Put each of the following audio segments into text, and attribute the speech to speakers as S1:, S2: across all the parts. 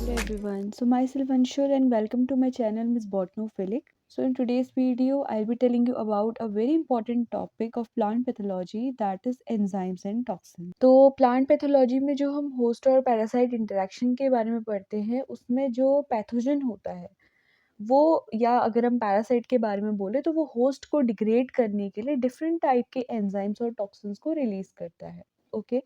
S1: Hello everyone. So myself Anshul and welcome to my channel Miss Botanophilic. So in today's video I'll be telling you about a very important topic of plant pathology, that is enzymes and toxins. तो plant pathology में जो हम host और parasite interaction के बारे में पढ़ते हैं उसमें जो पैथोजन होता है वो, या अगर हम पैरासाइट के बारे में बोले तो वो होस्ट को डिग्रेड करने के लिए डिफरेंट टाइप के एंजाइम्स और टॉक्सिन्स को रिलीज करता है। ओके,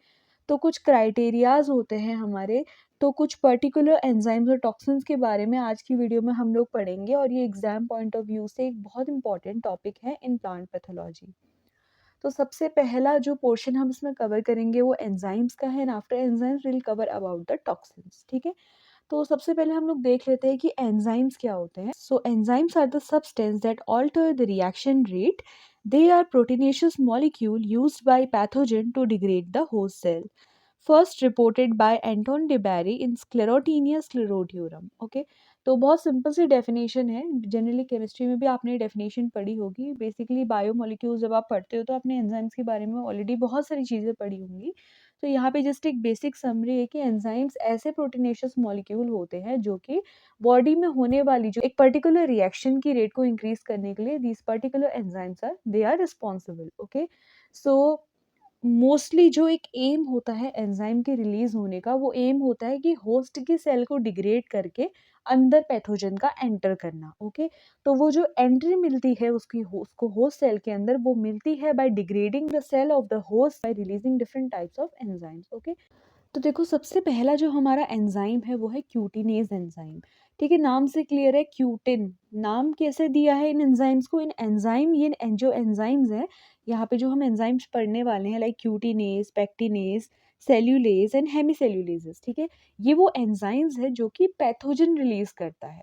S1: तो कुछ क्राइटेरियाज होते हैं हमारे, तो कुछ पर्टिकुलर एंजाइम्स और टॉक्सिन्स के बारे में आज की वीडियो में हम लोग पढ़ेंगे और ये एग्जाम पॉइंट ऑफ व्यू से एक बहुत इंपॉर्टेंट टॉपिक है इन प्लांट पैथोलॉजी। तो सबसे पहला जो पोर्शन हम इसमें कवर करेंगे वो एंजाइम्स का है, and after enzymes will cover about the toxins. ठीक है, तो सबसे पहले हम लोग देख लेते हैं कि एंजाइम्स क्या होते हैं। So enzymes are the substance that alter the reaction rate. They are proteinaceous molecule used by pathogen to degrade the host cell, first reported by Anton de Bary in Sclerotinia sclerotiorum. Okay, तो बहुत simple सी definition है, generally chemistry में भी आपने definition पढ़ी होगी। Basically biomolecules जब आप पढ़ते हो तो आपने एंजाइम्स के बारे में ऑलरेडी बहुत सारी चीज़ें पढ़ी होंगी। तो यहाँ पे जस्ट एक बेसिक समरी है कि एंजाइम्स ऐसे प्रोटीनेशियस मॉलिक्यूल होते हैं जो कि बॉडी में होने वाली जो एक पर्टिकुलर रिएक्शन की रेट को इंक्रीज करने के लिए these particular enzymes are they are responsible. Okay, so mostly जो एक एम होता है एंजाइम के रिलीज होने का, वो एम होता है कि होस्ट की सेल को डिग्रेड करके अंदर पैथोजन का एंटर करना। ओके, तो वो जो एंट्री मिलती है उसको होस्ट सेल के अंदर, वो मिलती है by degrading the cell of the host by releasing different types of enzymes. Okay, तो देखो सबसे पहला जो हमारा एंजाइम है वो है क्यूटिनेज एंजाइम। ठीक है, नाम से क्लियर है, क्यूटिन। नाम कैसे दिया है इन एंजाइम्स को? इन एंजाइम, ये जो एंजाइम्स हैं यहाँ पे जो हम एंजाइम्स पढ़ने वाले हैं, लाइक क्यूटिनेज, पेक्टिनेज, सेल्यूलेज एंड हेमीसेल्यूलेजेस। ठीक है, ये वो एंजाइम्स है जो कि पैथोजन रिलीज करता है।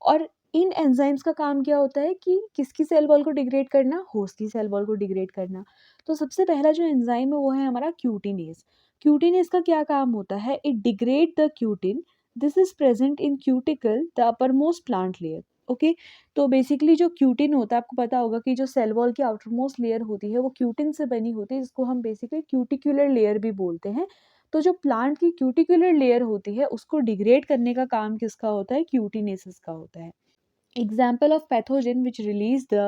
S1: और इन एंजाइम्स का काम क्या होता है कि किसकी सेल वॉल को डिग्रेड करना? होस्ट की सेल वॉल को डिग्रेड करना। तो सबसे पहला जो एंजाइम है वो है हमारा क्यूटिनेज। क्यूटिनेज का क्या काम होता है? It degrade the cutin. This is present in cuticle the upper most plant layer. Okay, तो बेसिकली जो क्यूटिन होता है, आपको पता होगा कि जो सेल वॉल की आउटर मोस्ट लेयर होती है वो क्यूटिन से बनी होती है, जिसको हम बेसिकली क्यूटिकुलर लेयर भी बोलते हैं। तो जो प्लांट की क्यूटिकुलर लेयर होती है उसको डिग्रेड करने का काम किसका होता है? क्यूटिनेसिस का होता है। Example of pathogen which release the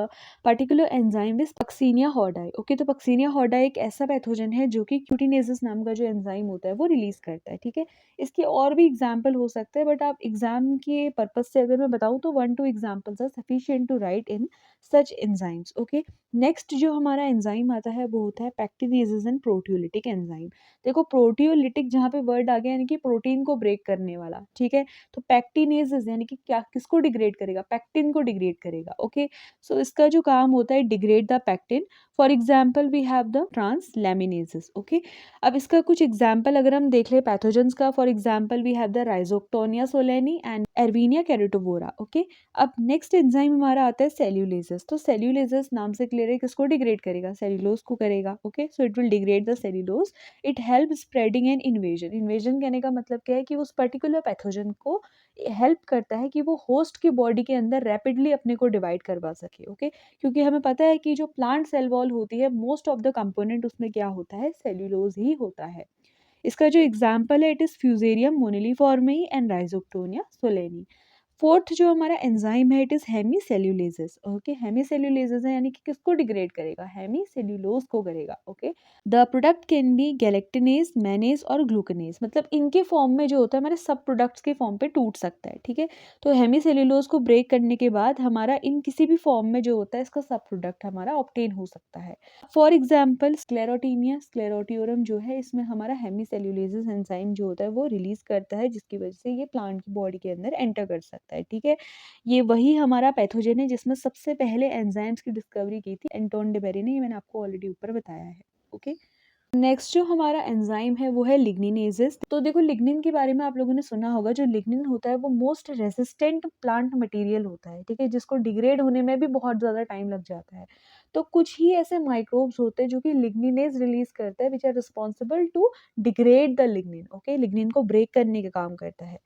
S1: particular enzyme is Puccinia hordi। Okay, तो Puccinia hordi एक ऐसा पैथोजन है जो कि क्यूटिनेसिस नाम का जो एंजाइम होता है वो रिलीज करता है। ठीक है, इसके और भी एग्जाम्पल हो सकते हैं, बट आप एग्जाम के पर्पज से अगर मैं बताऊँ तो 1-2 examples are sufficient to write in such enzymes. Okay, next जो हमारा एंजाइम आता है वो होता है पैक्टिनेजेस एंड प्रोटियोलिटिक एंजाइम। देखो प्रोटियोलिटिक जहाँ पे वर्ड आ गया यानी कि प्रोटीन को ब्रेक करने वाला। ठीक है, तो पैक्टिनेजेस यानी कि क्या, किसको डिग्रेड करेगा? पैक्टिन को डिग्रेड करेगा। ओके, सो इसका जो काम होता है degrade the pectin. For example we have the transeliminases. Okay, अब इसका कुछ एग्जाम्पल अगर हम देख ले पैथोजेंस का, for example we have the Rhizoctonia solani and Erwinia carotovora. Okay, अब नेक्स्ट एंजाइम हमारा आता है सेल्यूलेजेस। तो सेल्यूलेजेस नाम से क्लियर है, किसको डिग्रेड करेगा? सेल्यूलोज को करेगा। Okay, so it will degrade the cellulose. It help spreading and invasion. Invasion कहने का मतलब क्या है कि उस पर्टिकुलर पैथोजन को हेल्प करता है कि वो होस्ट की बॉडी के अंदर रैपिडली अपने को डिवाइड करवा सके। ओके, क्योंकि हमें पता है कि जो प्लांट सेल वॉल होती है मोस्ट ऑफ द कंपोनेंट उसमें क्या होता है? सेल्यूलोज ही होता है। इसका जो एग्जाम्पल है it is Fusarium moniliforme and Rhizoctonia solani. Fourth जो हमारा एंजाइम है it is hemicellulases. Okay, hemicellulases है यानी कि किसको डिग्रेड करेगा? हेमीसेल्यूलोज को करेगा। Okay, the product can be galactanase, mannanase और ग्लूकनेज। मतलब इनके फॉर्म में जो होता है हमारे सब प्रोडक्ट्स के फॉर्म पे टूट सकता है। ठीक है, तो हेमीसेल्यूलोज को ब्रेक करने के बाद हमारा इन किसी भी फॉर्म में जो होता है इसका सब प्रोडक्ट हमारा ऑब्टेन हो सकता है। फॉर एग्जाम्पल स्क्लेरोटीनिया स्क्लेरोटियोरम जो है, इसमें हमारा हेमीसेल्यूलेजेस एंजाइम जो होता है वो रिलीज करता है, जिसकी वजह से ये प्लांट की बॉडी के अंदर एंटर कर सकता है। ठीक है, ये वही हमारा पैथोजन है जिसमें सबसे पहले एंजाइम्स की डिस्कवरी की थी एंटोन डेबेरी ने, ये मैंने आपको ऑलरेडी ऊपर बताया है। ओके, नेक्स्ट जो हमारा एंजाइम है वो है लिग्निनेजेस। तो देखो लिग्निन के बारे में आप लोगों ने सुना होगा, जो लिग्निन होता है वो मोस्ट रेजिस्टेंट प्लांट मटेरियल होता है। ठीक है, जिसको डिग्रेड होने में भी बहुत ज़्यादा टाइम लग जाता है। तो कुछ ही ऐसे माइक्रोब्स होते हैं जो कि लिग्निनेज रिलीज करते हैं, which are responsible to degrade the lignin. Okay, lignin को ब्रेक करने का काम करता है।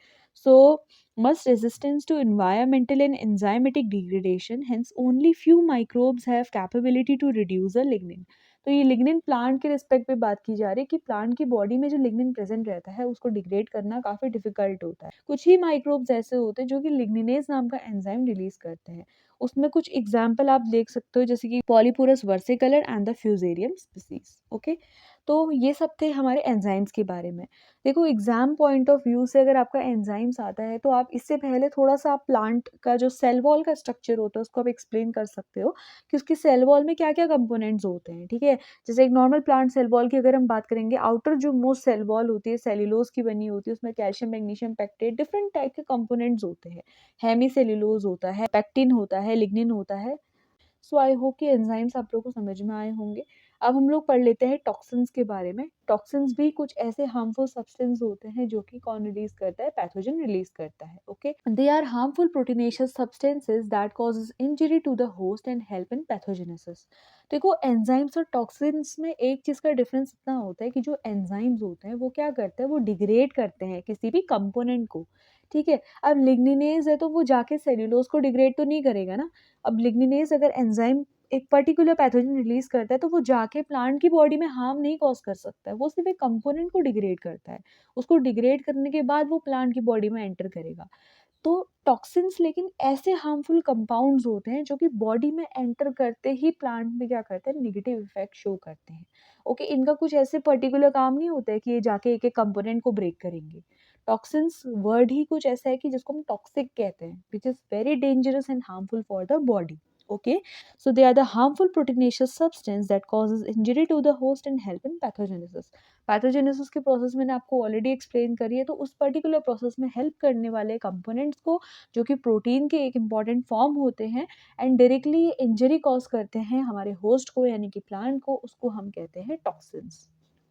S1: सो must resistance to environmental and enzymatic degradation, hence only few microbes have capability to reduce the lignin। तो ये लिग्निन प्लांट के रिस्पेक्ट पे बात की जा रही है कि प्लांट की बॉडी में जो लिग्निन प्रेजेंट रहता है उसको डिग्रेड करना काफ़ी डिफिकल्ट होता है। कुछ ही माइक्रोब्स ऐसे होते हैं जो कि लिग्निनेज नाम का एंजाइम रिलीज करते हैं। उसमें कुछ एग्जाम्पल आप देख सकते हो, जैसे कि Polyporus versicolor and the Fusarium species. Okay, तो ये सब थे हमारे एंजाइम्स के बारे में। देखो, एग्जाम पॉइंट ऑफ व्यू से अगर आपका एंजाइम्स आता है तो आप इससे पहले थोड़ा सा आप प्लांट का जो सेल वॉल का स्ट्रक्चर होता है उसको आप एक्सप्लेन कर सकते हो कि उसकी सेल वॉल में क्या क्या कंपोनेंट्स होते हैं। ठीक है, जैसे एक नॉर्मल प्लांट सेल वॉल की अगर हम बात करेंगे, आउटर जो मोस्ट सेल वॉल होती है सेल्यूलोज की बनी होती है, उसमें calcium, magnesium, pectate, different type के कंपोनेंट्स होते हैं। हेमी सेल्यूलोज होता है, पेक्टिन होता है, लिग्निन होता है। सो आई होप कि एंजाइम्स आप लोगों को समझ में आए होंगे। अब हम लोग पढ़ लेते हैं टॉक्सिन्स के बारे में। टॉक्सिन्स भी कुछ ऐसे हार्मफुल सब्सटेंस होते हैं जो कि कौन रिलीज करता है, पैथोजन रिलीज करता है। Okay, they are harmful proteinaceous substances that causes injury to the host and help in pathogenesis. देखो, एंजाइम्स और टॉक्सिन्स में एक चीज का डिफरेंस इतना होता है कि जो एंजाइम्स होते हैं वो क्या करते हैं, वो डिग्रेड करते हैं किसी भी कंपोनेंट को। ठीक है, अब लिग्निनेज है तो वो जाके सेल्यूलोज को डिग्रेड तो नहीं करेगा ना। अब लिग्निनेज अगर एंजाइम एक पर्टिकुलर पैथोजन रिलीज करता है तो वो जाके प्लांट की बॉडी में हार्म नहीं कॉज कर सकता है, वो सिर्फ एक कंपोनेंट को डिग्रेड करता है। उसको डिग्रेड करने के बाद वो प्लांट की बॉडी में एंटर करेगा। तो टॉक्सिन्स लेकिन ऐसे हार्मफुल कंपाउंड्स होते हैं जो कि बॉडी में एंटर करते ही प्लांट में क्या करते हैं, निगेटिव इफेक्ट शो करते हैं। ओके, इनका कुछ ऐसे पर्टिकुलर काम नहीं होता है कि ये जाके एक एक कंपोनेंट को ब्रेक करेंगे। टॉक्सिन्स वर्ड ही कुछ ऐसा है कि जिसको हम टॉक्सिक कहते हैं, which is very dangerous and harmful for the body. Okay, so they are the harmful proteinaceous substance that causes injury to the host and help in pathogenesis. Pathogenesis की process मैंने आपको ऑलरेडी एक्सप्लेन करी है, तो उस particular process में help करने वाले कंपोनेंट्स को, जो कि प्रोटीन के एक इंपॉर्टेंट फॉर्म होते हैं एंड डायरेक्टली ये इंजरी कॉज करते हैं हमारे होस्ट को यानी कि प्लांट को, उसको हम कहते हैं टॉक्सिन्स।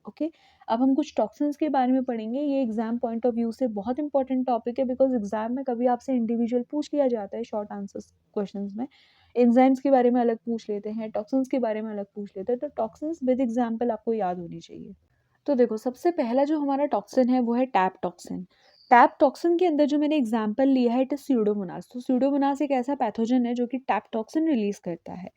S1: ओके, अब हम कुछ टॉक्सिन्स के बारे में पढ़ेंगे। ये एग्जाम पॉइंट ऑफ व्यू से बहुत इंपॉर्टेंट टॉपिक है, बिकॉज एग्जाम में कभी आपसे इंडिविजुअल पूछ लिया जाता है शॉर्ट आंसर्स क्वेश्चंस में। एंजाइम्स के बारे में अलग पूछ लेते हैं, टॉक्सिन्स के बारे में अलग पूछ लेते हैं, तो टॉक्सिन्स विद एग्जाम्पल आपको याद होनी चाहिए। तो देखो, सबसे पहला जो हमारा टॉक्सिन है वो है टैप टॉक्सिन। टैप टॉक्सिन के अंदर जो मैंने एग्जाम्पल लिया है, इट इज स्यूडोमोनास। तो स्यूडोमोनास एक ऐसा पैथोजन है जो कि टैप टॉक्सिन रिलीज करता है।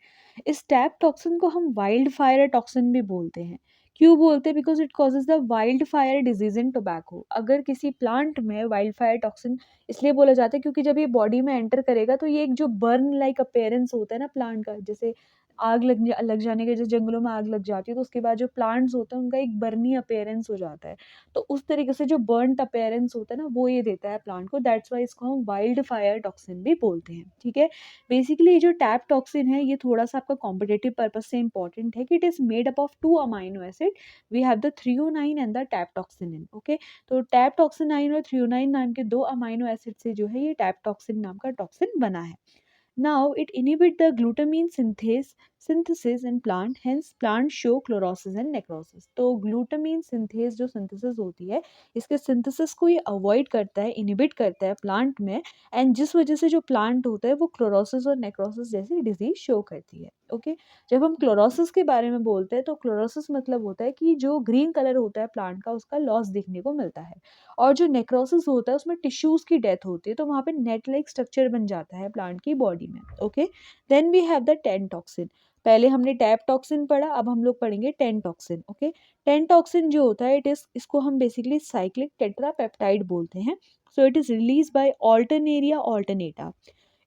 S1: इस टैप टॉक्सिन को हम वाइल्ड फायर टॉक्सिन भी बोलते हैं। क्यों बोलते हैं? Because it causes the wild fire disease in tobacco. अगर किसी प्लांट में वाइल्ड फायर टॉक्सिन इसलिए बोला जाता है क्योंकि जब ये बॉडी में एंटर करेगा तो ये एक जो बर्न लाइक अपेयरेंस होता है ना प्लांट का, जैसे आग लग जाने के, जैसे जंगलों में आग लग जाती है तो उसके बाद जो प्लांट्स होते हैं उनका एक बर्नी अपीयरेंस हो जाता है। तो उस तरीके से जो बर्न्ट अपीयरेंस होता है ना, वो ये देता है प्लांट को। दैट्स वाई इसको हम वाइल्ड फायर टॉक्सिन भी बोलते हैं। ठीक है, बेसिकली ये जो टैप टॉक्सिन है ये थोड़ा सा आपका कॉम्पिटेटिव पर्पज से इंपॉर्टेंट है कि it is made up of 2 amino acid. We have the threonine and the tabtoxin. Okay, तो टैप टॉक्सिनाइन और थ्रियोनाइन नाम के 2 अमाइनो एसिड से जो है ये टैप टॉक्सिन नाम का टॉक्सिन बना है। Now it inhibits the glutamine synthesis in plant, hence plant show chlorosis and necrosis. तो ग्लूटामीन सिंथेस जो सिंथेसिस होती है, इसके सिंथेसिस को ये अवॉइड करता है, इनिबिट करता है प्लांट में, एंड जिस वजह से जो प्लांट होता है वो क्लोरोसिस और नेक्रोसिस जैसी डिजीज शो करती है। ओके, जब हम क्लोरोसिस के बारे में बोलते हैं तो क्लोरोसिस मतलब होता है कि जो ग्रीन कलर होता है प्लांट का उसका लॉस दिखने को मिलता है, और जो नेक्रोसिस होता है उसमें टिश्यूज की डेथ होती है, तो वहाँ पे नेट लाइक स्ट्रक्चर बन जाता है प्लांट की बॉडी में। Okay, then we have the tentoxin. पहले हमने टैप टॉक्सिन पढ़ा, अब हम लोग पढ़ेंगे tentoxin. Okay, tentoxin जो होता है इसको हम बेसिकली साइक्लिक टेट्रापेप्टाइड बोलते हैं। So it is release by Alternaria alternata.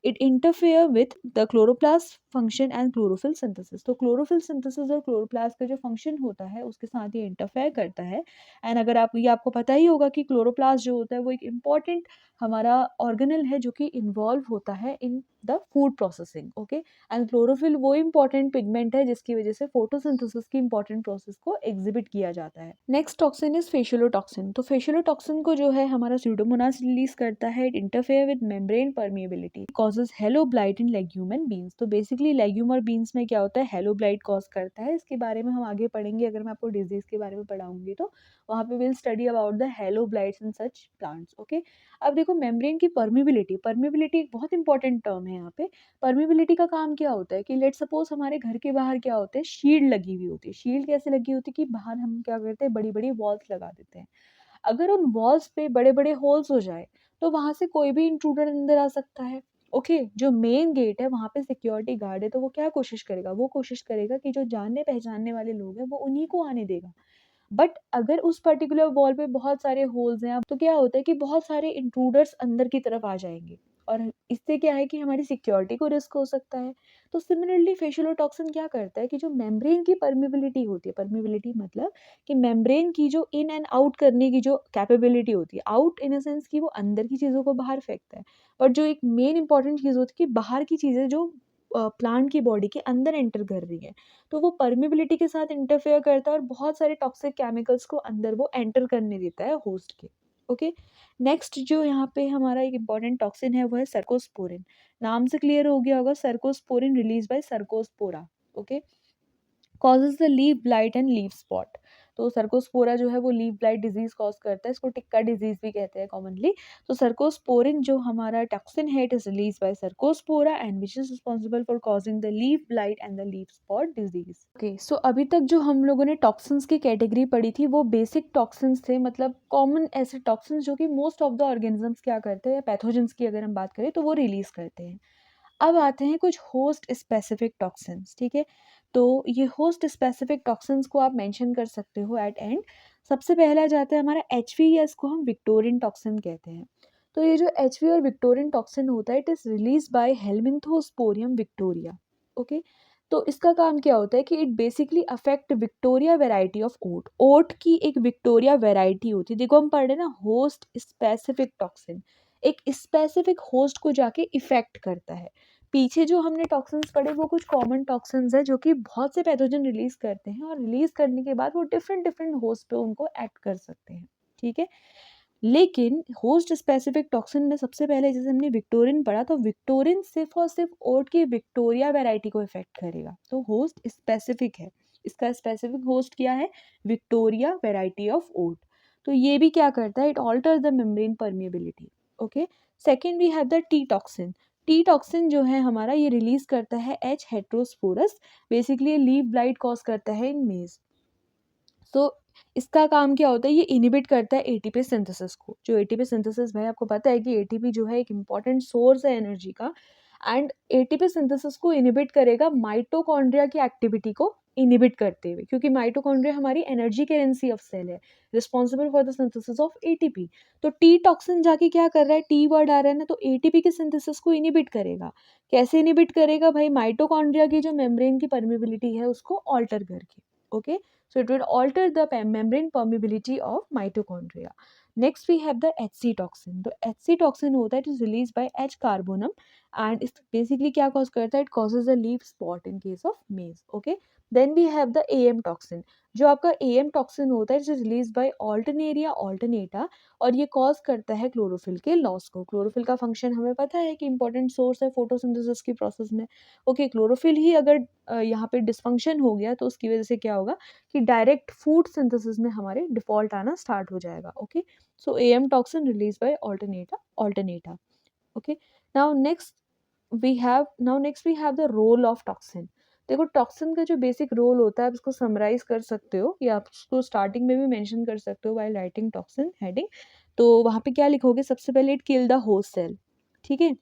S1: It interfere with the chloroplast function and chlorophyll synthesis. तो क्लोरोफिल सिंथेसिस और क्लोरोप्लास्ट का जो फंक्शन होता है उसके साथ ये इंटरफेयर करता है। एंड अगर आप ये आपको पता ही होगा कि क्लोरोप्लास्ट जो होता है वो एक इम्पॉर्टेंट हमारा ऑर्गेनल है जो कि इन्वॉल्व होता है in the food processing. Okay, and chlorophyll वो इंपॉर्टेंट पिगमेंट है जिसकी वजह से फोटोसिंथेसिस की इंपॉर्टेंट प्रोसेस को एग्जिबिट किया जाता है। Next toxin is phaseolotoxin. तो फेशियोटॉक्सिन को जो है हमारा स्यूडोमोनास रिलीज करता है। It interfere with membrane permeability, causes hello blight in legume and beans. तो बेसिकली लेग्यूम और बीन्स में क्या होता है, हेलो ब्लाइट कॉज करता है। इसके बारे में हम आगे पढ़ेंगे, अगर मैं आपको डिजीज के बारे में पढ़ाऊंगी तो वहाँ पे will study about the halo blights in such plants. Okay, अब देखो मेम्ब्रेन की परमिबिलिटी, परमिबिलिटी एक बहुत इंपॉर्टेंट टर्म है यहाँ पे। परमिबिलिटी का काम क्या होता है कि लेट सपोज हमारे घर के बाहर क्या होते हैं, शील्ड लगी हुई होती है। शील्ड कैसे लगी होती है कि बाहर हम क्या करते हैं, बड़ी बड़ी वॉल्स लगा देते हैं। अगर उन वॉल्स पे बड़े बड़े होल्स हो जाए तो वहां से कोई भी इंट्रूडर अंदर आ सकता है। ओके, जो मेन गेट है वहाँ पे सिक्योरिटी गार्ड है, तो वो क्या कोशिश करेगा? वो कोशिश करेगा कि जो जानने-पहचानने वाले लोग हैं वो उन्हीं को आने देगा। बट अगर उस पर्टिकुलर वॉल पे बहुत सारे होल्स हैं, अब तो क्या होता है कि बहुत सारे इंट्रूडर्स अंदर की तरफ आ जाएँगे और इससे क्या है कि हमारी सिक्योरिटी को रिस्क हो सकता है। तो सिमिलरली फेशियोलॉटॉक्सिन क्या करता है कि जो मेम्ब्रेन की परमिबिलिटी होती है, परमिबिलिटी मतलब कि मेम्ब्रेन की जो इन एंड आउट करने की जो कैपेबिलिटी होती है, आउट इन अ सेंस कि वो अंदर की चीज़ों को बाहर फेंकता है। बट जो एक मेन इंपॉर्टेंट चीज़ होती है कि बाहर की चीज़ें जो प्लांट की बॉडी के अंदर एंटर कर रही है, तो वो परमिबिलिटी के साथ इंटरफेयर करता है और बहुत सारे टॉक्सिक केमिकल्स को अंदर वो एंटर करने देता है होस्ट के। ओके, नेक्स्ट जो यहाँ पे हमारा एक इम्पॉर्टेंट टॉक्सिन है वो है सर्कोस्पोरिन। नाम से क्लियर हो गया होगा, cercosporin release by Cercospora. Okay, causes the leaf blight and leaf spot. तो सर्कोस्पोरा जो है वो लीफ ब्लाइट डिजीज कॉज करता है, इसको टिक्का डिजीज भी कहते हैं कॉमनली। तो सर्कोस्पोरिन जो हमारा टॉक्सिन है, it is release by Cercospora and which is responsible for causing the leaf blight and the leaf spot disease. Okay, so अभी तक जो हम लोगों ने टॉक्सिन्स की कैटेगरी पढ़ी थी वो बेसिक टॉक्सिन्स थे, मतलब कॉमन ऐसे टॉक्सिन्स जो कि मोस्ट ऑफ द ऑर्गेनिजम्स क्या करते हैं, पैथोजेंस की अगर हम बात करें तो वो रिलीज करते हैं। अब आते हैं कुछ होस्ट स्पेसिफिक टॉक्सिन्स, ठीक है। तो ये होस्ट स्पेसिफिक टॉक्सिन्स को आप मेंशन कर सकते हो एट एंड। सबसे पहला जाता है हमारा एचवी, या इसको हम विक्टोरियन टॉक्सिन कहते हैं। तो ये जो एचवी और विक्टोरियन टॉक्सिन होता है, it is release by Helminthosporium victoriae. Okay, तो इसका काम क्या होता है कि it basically affect Victoria variety of oat. Oat की एक विक्टोरिया वेराइटी होती है, देखो हम पढ़ रहे हैं ना होस्ट स्पेसिफिक टॉक्सिन, एक स्पेसिफिक होस्ट को जाके इफेक्ट करता है। पीछे जो हमने टॉक्सिन्स पढ़े वो कुछ कॉमन टॉक्सिन्स हैं जो कि बहुत से पैथोजन रिलीज करते हैं और रिलीज करने के बाद वो डिफरेंट डिफरेंट होस्ट पे उनको एक्ट कर सकते हैं, ठीक है। लेकिन होस्ट स्पेसिफिक टॉक्सिन में सबसे पहले जैसे हमने विक्टोरिन पढ़ा, तो विक्टोरिन सिर्फ और सिर्फ ओट की विक्टोरिया वैरायटी को इफेक्ट करेगा, तो होस्ट स्पेसिफिक है। इसका स्पेसिफिक होस्ट क्या है? Victoria variety of oat. तो ये भी क्या करता है? It alter the membrane permeability. Okay, second we have the T toxin. T toxin जो है हमारा, ये रिलीज करता है H heterostrophus, basically leaf blight cause करता है इन मेज। तो इसका काम क्या होता है? ये इनिबिट करता है एटीपी सिंथेसिस को। जो एटीपी सिंथेसिस, भाई आपको पता है कि एटीपी जो है एक इम्पॉर्टेंट सोर्स है एनर्जी का, एंड एटीपी सिंथेसिस को इनिबिट करेगा माइटोकॉन्ड्रिया की एक्टिविटी को इनिबिट करते हुए, क्योंकि माइटोकॉन्ड्रिया हमारी एनर्जी करेंसी ऑफ सेल है, responsible for the synthesis of ATP. तो टी टॉक्सिन जाके क्या कर रहा है? टी वर्ड आ रहा है ना, तो एटीपी के सिंथेसिस को इनिबिट करेगा। कैसे इनिबिट करेगा भाई? माइटोकॉन्ड्रिया की जो मेम्ब्रेन की परमिबिलिटी है उसको ऑल्टर करके। Okay, so it will alter the membrane permeability of mitochondria. Next we have the HC toxin. तो HC toxin होता है, it is released by H carbonum and इस basically क्या cause करता है? It causes a leaf spot in case of maize. Okay, then we have the AM toxin. जो आपका AM toxin होता है, it is released by Alternaria alternata और ये कॉज करता है क्लोरोफिल के लॉस को। क्लोरोफिल का फंक्शन हमें पता है कि इंपॉर्टेंट सोर्स है फोटोसिंथेसिस की प्रोसेस में। ओके, क्लोरोफिल ही अगर यहाँ पे डिसफंक्शन हो गया तो उसकी वजह से क्या होगा कि डायरेक्ट फूड सिंथेसिस में हमारे डिफॉल्ट आना स्टार्ट हो जाएगा। Okay, so AM toxin release by alternata. Okay, now next we have the role of toxin. देखो टॉक्सिन का जो बेसिक रोल होता है, आप इसको समराइज कर सकते हो या आप उसको स्टार्टिंग में भी मेंशन कर सकते हो व्हाइल राइटिंग टॉक्सिन हेडिंग। तो वहां पे क्या लिखोगे? सबसे पहले it kill the host cell, ठीक है।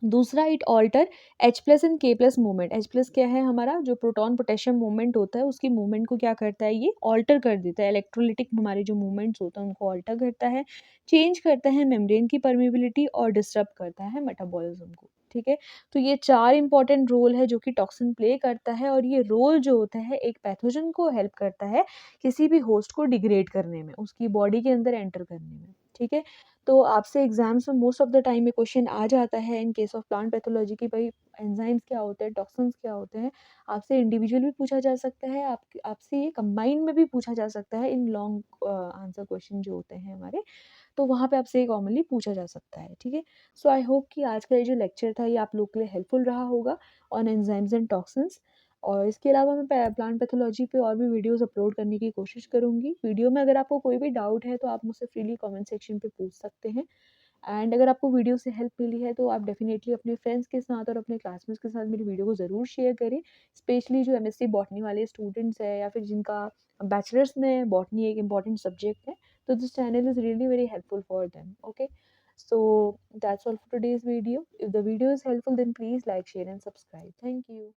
S1: दूसरा, it alter H plus and K plus movement. H plus क्या है हमारा? जो प्रोटॉन पोटेशियम मूवमेंट होता है उसकी मूवमेंट को क्या करता है? ये ऑल्टर कर देता है। इलेक्ट्रोलिटिक हमारे जो मूवमेंट्स होता है उनको ऑल्टर करता है, चेंज करता है मेम्ब्रेन की परमिबिलिटी और डिस्टर्ब करता है मेटाबॉलिज्म को, ठीक है। तो ये चार इंपॉर्टेंट रोल है जो कि टॉक्सिन प्ले करता है, और ये रोल जो होता है एक पैथोजन को हेल्प करता है किसी भी होस्ट को डिग्रेड करने में, उसकी बॉडी के अंदर एंटर करने में, ठीक है। तो आपसे एग्जाम्स में मोस्ट ऑफ द टाइम में क्वेश्चन आ जाता है in case of plant pathology की, भाई एंजाइम्स क्या होते हैं, टॉक्सिन्स क्या होते हैं। आपसे इंडिविजुअल भी पूछा जा सकता है, आपसे ये कंबाइन में भी पूछा जा सकता है इन लॉन्ग आंसर क्वेश्चन जो होते हैं हमारे, तो वहाँ पे आपसे कॉमनली पूछा जा सकता है, ठीक है। सो आई होप कि आज का ये जो लेक्चर था ये आप लोग के लिए हेल्पफुल रहा होगा ऑन एंजाइम्स एंड टॉक्सिन्स। और इसके अलावा मैं प्लांट पैथोलॉजी पे और भी वीडियोस अपलोड करने की कोशिश करूँगी। वीडियो में अगर आपको कोई भी डाउट है तो आप मुझसे फ्रीली कमेंट सेक्शन पे पूछ सकते हैं। एंड अगर आपको वीडियो से हेल्प मिली है तो आप डेफिनेटली अपने फ्रेंड्स के साथ और अपने क्लासमेट्स के साथ मेरी वीडियो को ज़रूर शेयर करें। स्पेशली जो एमएससी बॉटनी वाले स्टूडेंट्स हैं या फिर जिनका बैचलर्स में बॉटनी एक इम्पॉर्टेंट सब्जेक्ट है, तो this channel is really very helpful for them. Okay, So that's all for today's video. If the video is helpful, then please like, share, and subscribe. Thank you.